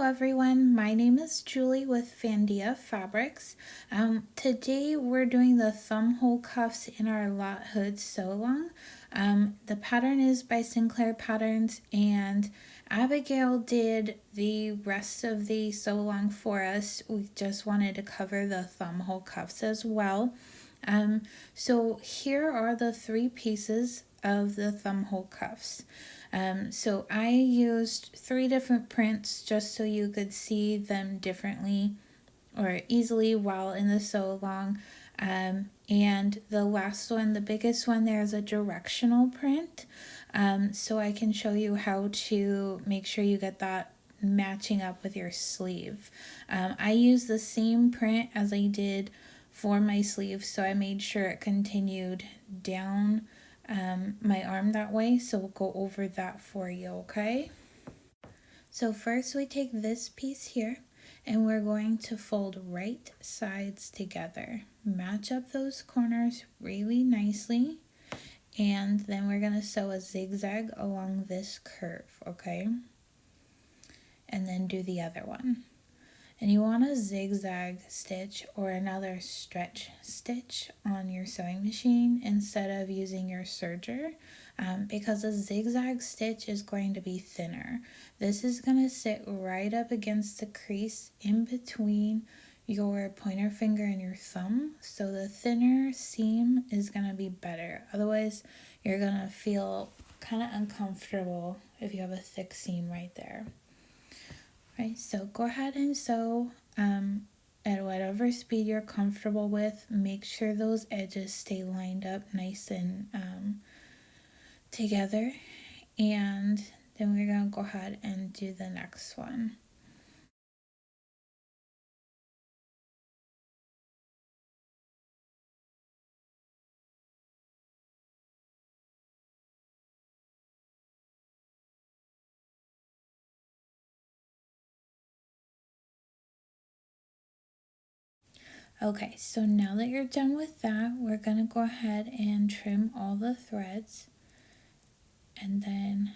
Hello everyone, my name is Julie with Fandea Fabrics. Today we're doing the thumb hole cuffs in our Lotte hood sew along. The pattern is by Sinclair Patterns, and Abigail did the rest of the sew along for us. We just wanted to cover the thumb hole cuffs as well. So here are the three pieces of the thumb hole cuffs. So I used 3 different prints just so you could see them differently or easily while in the sew along. And the last one, the biggest one, there's a directional print. So I can show you how to make sure you get that matching up with your sleeve. I use the same print as I did for my sleeve, so I made sure it continued down my arm that way, so we'll go over that for you, okay? So first we take this piece here and we're going to fold right sides together, match up those corners really nicely, and then we're going to sew a zigzag along this curve, okay? And then do the other one. And you want a zigzag stitch or another stretch stitch on your sewing machine instead of using your serger, because a zigzag stitch is going to be thinner. This is going to sit right up against the crease in between your pointer finger and your thumb, so the thinner seam is going to be better. Otherwise you're going to feel kind of uncomfortable if you have a thick seam right there. Right, so go ahead and sew at whatever speed you're comfortable with. Make sure those edges stay lined up nice and together, and then we're going to go ahead and do the next one. Okay, so now that you're done with that, we're going to go ahead and trim all the threads, and then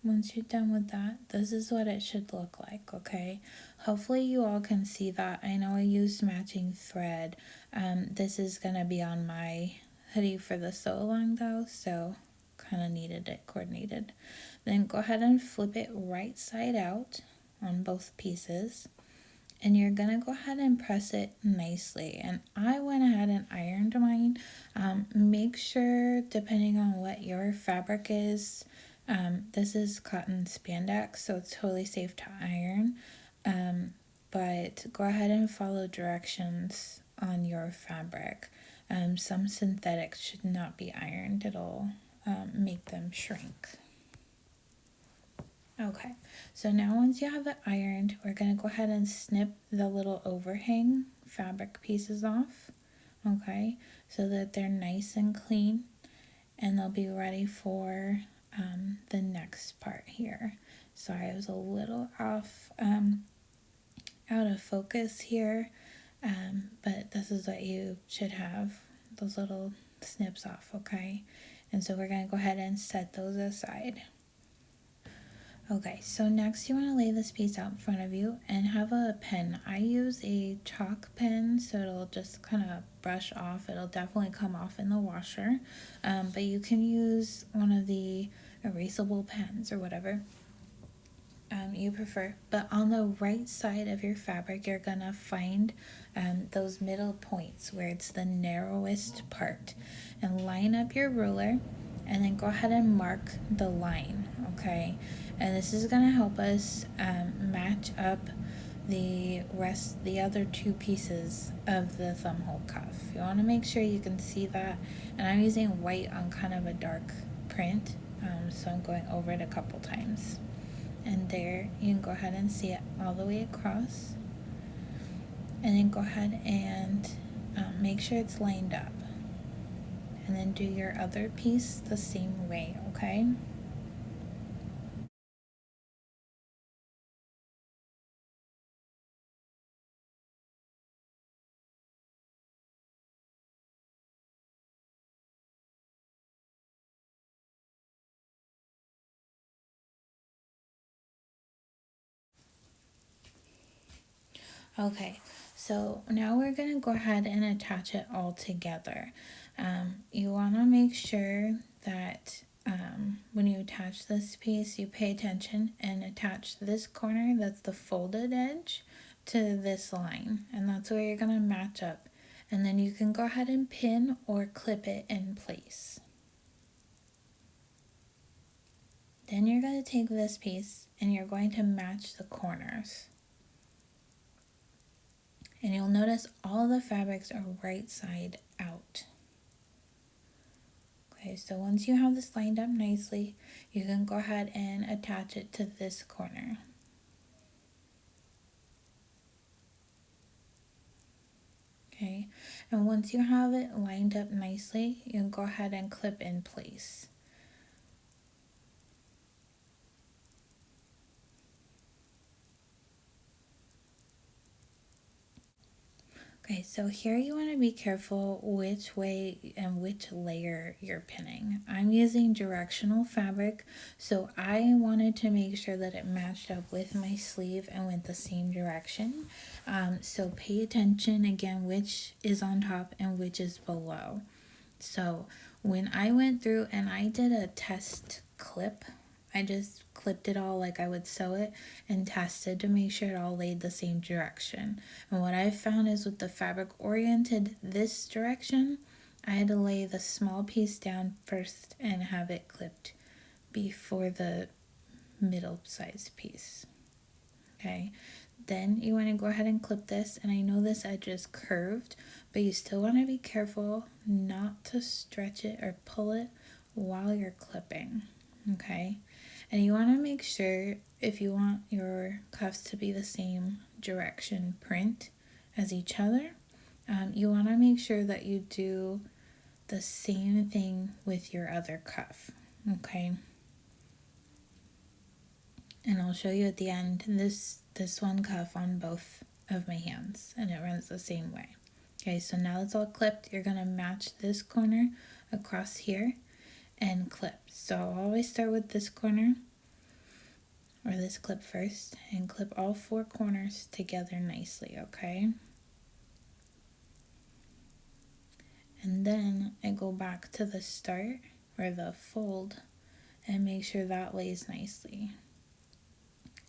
once you're done with that, this is what it should look like, okay? Hopefully you all can see that. I know I used matching thread. This is going to be on my hoodie for the sew along though, so kind of needed it coordinated. Then go ahead and flip it right side out on both pieces. And you're going to go ahead and press it nicely. And I went ahead and ironed mine. Make sure, depending on what your fabric is, this is cotton spandex, so it's totally safe to iron. But go ahead and follow directions on your fabric. Some synthetics should not be ironed. It'll make them shrink. Okay, so now once you have it ironed, we're going to go ahead and snip the little overhang fabric pieces off, okay, so that they're nice and clean and they'll be ready for the next part here. Sorry, I was a little off, out of focus here, but this is what you should have, those little snips off, okay? And so we're going to go ahead and set those aside. Okay, so next you want to lay this piece out in front of you and have a pen. I use a chalk pen, so it'll just kind of brush off. It'll definitely come off in the washer, but you can use one of the erasable pens or whatever you prefer. But on the right side of your fabric, you're going to find those middle points where it's the narrowest part, and line up your ruler and then go ahead and mark the line, okay? And this is going to help us match up the other 2 pieces of the thumb hole cuff. You want to make sure you can see that, and I'm using white on kind of a dark print, so I'm going over it a couple times. And there, you can go ahead and see it all the way across, and then go ahead and make sure it's lined up, and then do your other piece the same way, okay? Okay, so now we're gonna go ahead and attach it all together. You wanna make sure that when you attach this piece, you pay attention and attach this corner, that's the folded edge, to this line, and that's where you're gonna match up. And then you can go ahead and pin or clip it in place. Then you're going to take this piece and you're going to match the corners. And you'll notice all the fabrics are right side out. Okay, so once you have this lined up nicely, you can go ahead and attach it to this corner. Okay, and once you have it lined up nicely, you can go ahead and clip in place. Okay, so here you want to be careful which way and which layer you're pinning. I'm using directional fabric, so I wanted to make sure that it matched up with my sleeve and went the same direction. So pay attention again which is on top and which is below. So when I went through and I did a test clip, I just clipped it all like I would sew it and tested to make sure it all laid the same direction. And what I found is with the fabric oriented this direction, I had to lay the small piece down first and have it clipped before the middle size piece. Okay, then you want to go ahead and clip this, and I know this edge is curved, but you still want to be careful not to stretch it or pull it while you're clipping. Okay, and you want to make sure if you want your cuffs to be the same direction print as each other, you want to make sure that you do the same thing with your other cuff. Okay, and I'll show you at the end this one cuff on both of my hands, and it runs the same way. Okay, so now it's all clipped. You're gonna match this corner across here and clip. So I'll always start with this corner or this clip first and clip all four corners together nicely, okay? And then I go back to the start or the fold and make sure that lays nicely.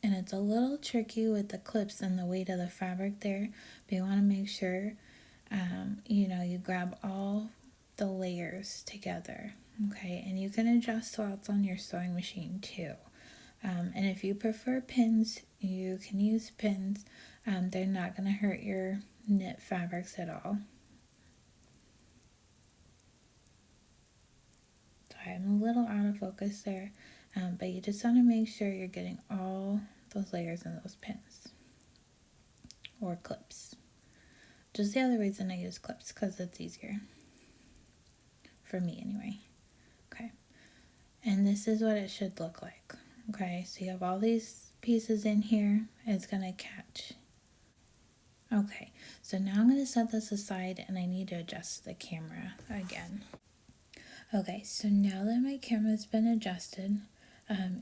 And it's a little tricky with the clips and the weight of the fabric there, but you want to make sure you grab all the layers together, okay? And you can adjust slots on your sewing machine too. And if you prefer pins, you can use pins. They're not going to hurt your knit fabrics at all. So I'm a little out of focus there, but you just want to make sure you're getting all those layers and those pins or clips. Just the other reason I use clips, because it's easier for me anyway. Okay, and this is what it should look like. Okay, so you have all these pieces in here. It's gonna catch. Okay, so now I'm gonna set this aside and I need to adjust the camera again. Okay, so now that my camera's been adjusted,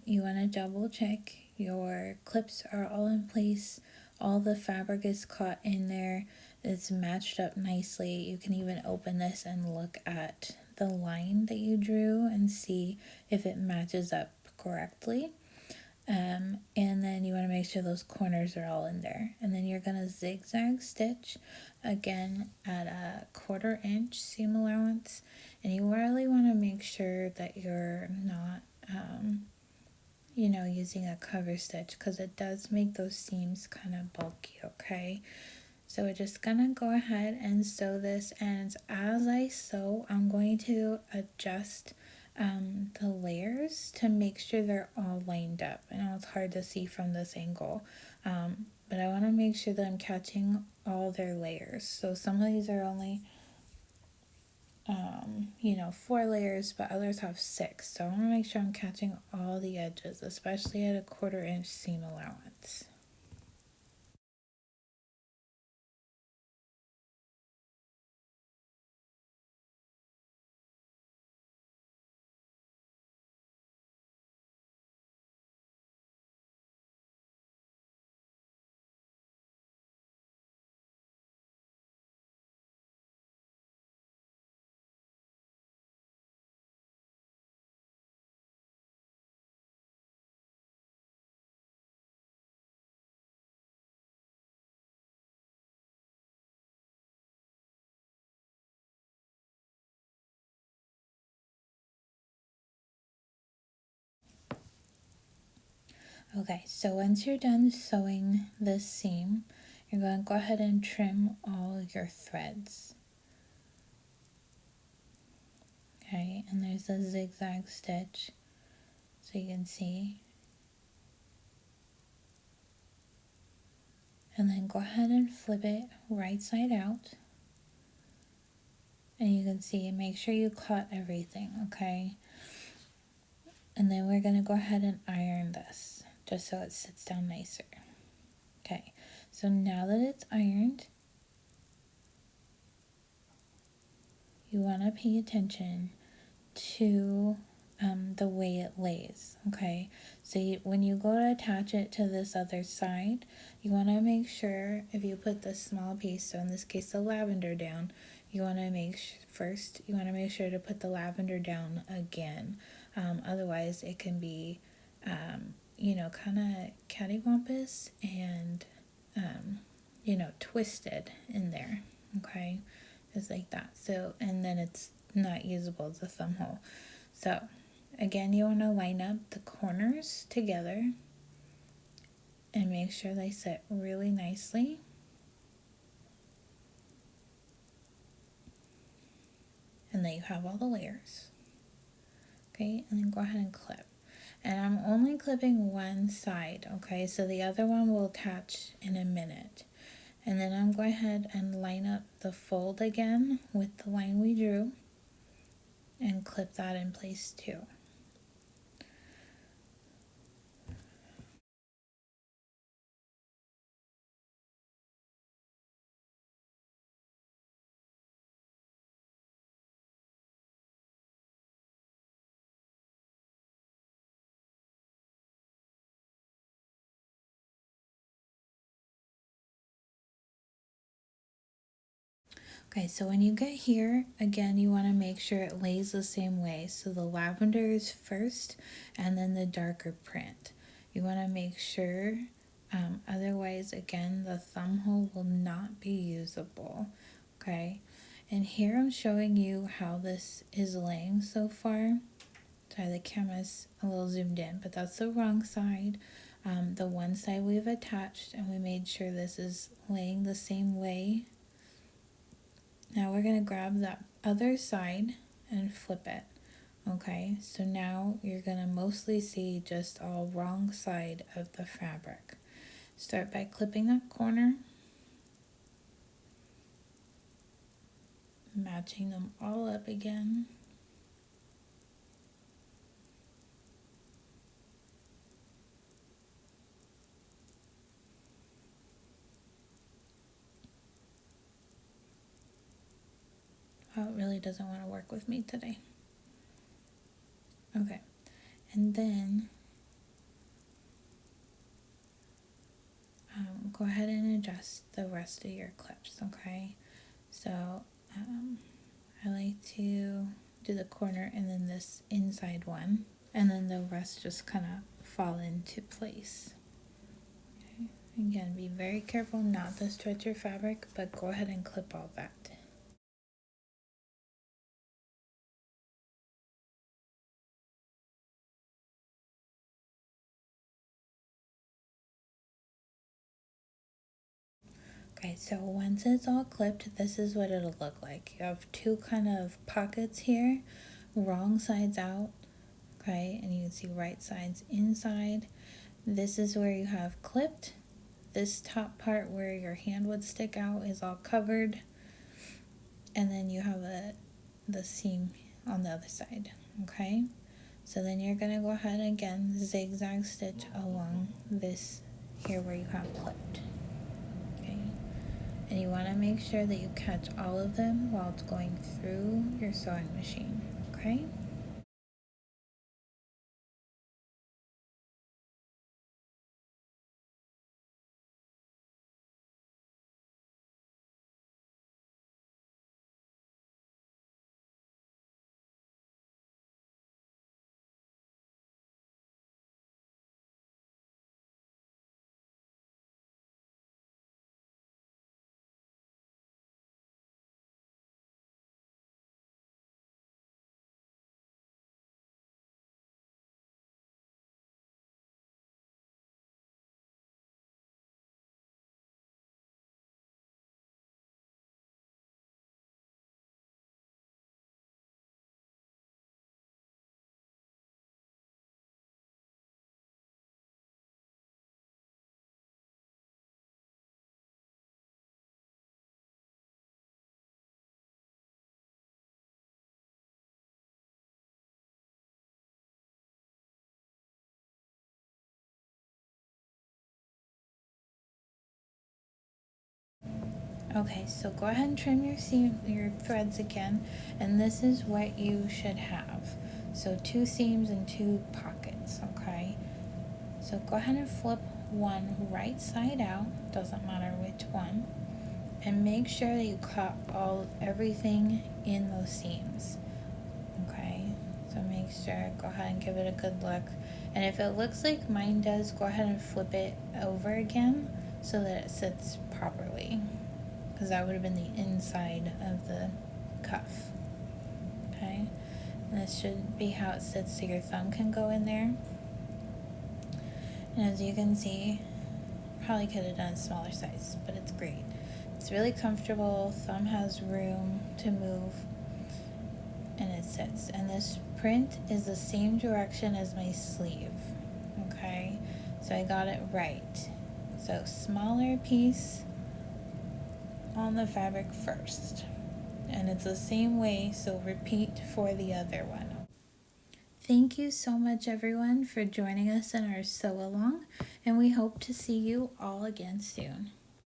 you want to double check your clips are all in place, all the fabric is caught in there, it's matched up nicely. You can even open this and look at the line that you drew and see if it matches up correctly. And then you want to make sure those corners are all in there. And then you're going to zigzag stitch again at a 1/4 inch seam allowance. And you really want to make sure that you're not, using a cover stitch, because it does make those seams kind of bulky, okay? So we're just gonna go ahead and sew this, and as I sew, I'm going to adjust the layers to make sure they're all lined up. I know it's hard to see from this angle, but I want to make sure that I'm catching all their layers. So some of these are only 4 layers, but others have 6. So I want to make sure I'm catching all the edges, especially at a 1/4 inch seam allowance. Okay, so once you're done sewing this seam, you're going to go ahead and trim all your threads. Okay, and there's a zigzag stitch, so you can see. And then go ahead and flip it right side out. And you can see, make sure you cut everything, okay? And then we're going to go ahead and iron this, just so it sits down nicer. Okay, so now that it's ironed, you want to pay attention to the way it lays, okay? So when you go to attach it to this other side, you want to make sure, if you put the small piece, so in this case the lavender down, you want to make sure to put the lavender down again. Otherwise it can be kind of cattywampus and twisted in there, okay? Just like that. So, and then it's not usable as a thumb hole. So again, you want to line up the corners together and make sure they sit really nicely. And then you have all the layers. Okay, and then go ahead and clip. And I'm only clipping one side, okay? So the other one will attach in a minute. And then I'm going ahead and line up the fold again with the line we drew and clip that in place too. Okay, so when you get here, again, you want to make sure it lays the same way. So the lavender is first and then the darker print. You want to make sure, otherwise, again, the thumb hole will not be usable. Okay, and here I'm showing you how this is laying so far. Sorry, the camera's a little zoomed in, but that's the wrong side. The one side we've attached and we made sure this is laying the same way. Now we're going to grab that other side and flip it. Okay, so now you're going to mostly see just all wrong side of the fabric. Start by clipping that corner, matching them all up again. Oh, it really doesn't want to work with me today. Okay, and then go ahead and adjust the rest of your clips, okay? So I like to do the corner and then this inside one, and then the rest just kind of fall into place. Okay. Again, be very careful not to stretch your fabric, but go ahead and clip all that. Okay, so once it's all clipped, this is what it'll look like. You have two kind of pockets here, wrong sides out, okay, and you can see right sides inside. This is where you have clipped. This top part where your hand would stick out is all covered, and then you have the seam on the other side, okay? So then you're gonna go ahead and again zigzag stitch along this here where you have clipped. Okay, and you want to make sure that you catch all of them while it's going through your sewing machine. Okay. Okay, so go ahead and trim your threads again, and this is what you should have. So 2 seams and 2 pockets, okay? So go ahead and flip one right side out, doesn't matter which one, and make sure that you cut everything in those seams, okay? So make sure, go ahead and give it a good look. And if it looks like mine does, go ahead and flip it over again so that it sits properly, because that would have been the inside of the cuff, okay? And this should be how it sits so your thumb can go in there. And as you can see, probably could have done a smaller size, but it's great. It's really comfortable, thumb has room to move, and it sits. And this print is the same direction as my sleeve, okay? So I got it right. So smaller piece on the fabric first. And it's the same way, so repeat for the other one. Thank you so much, everyone, for joining us in our sew along, and we hope to see you all again soon.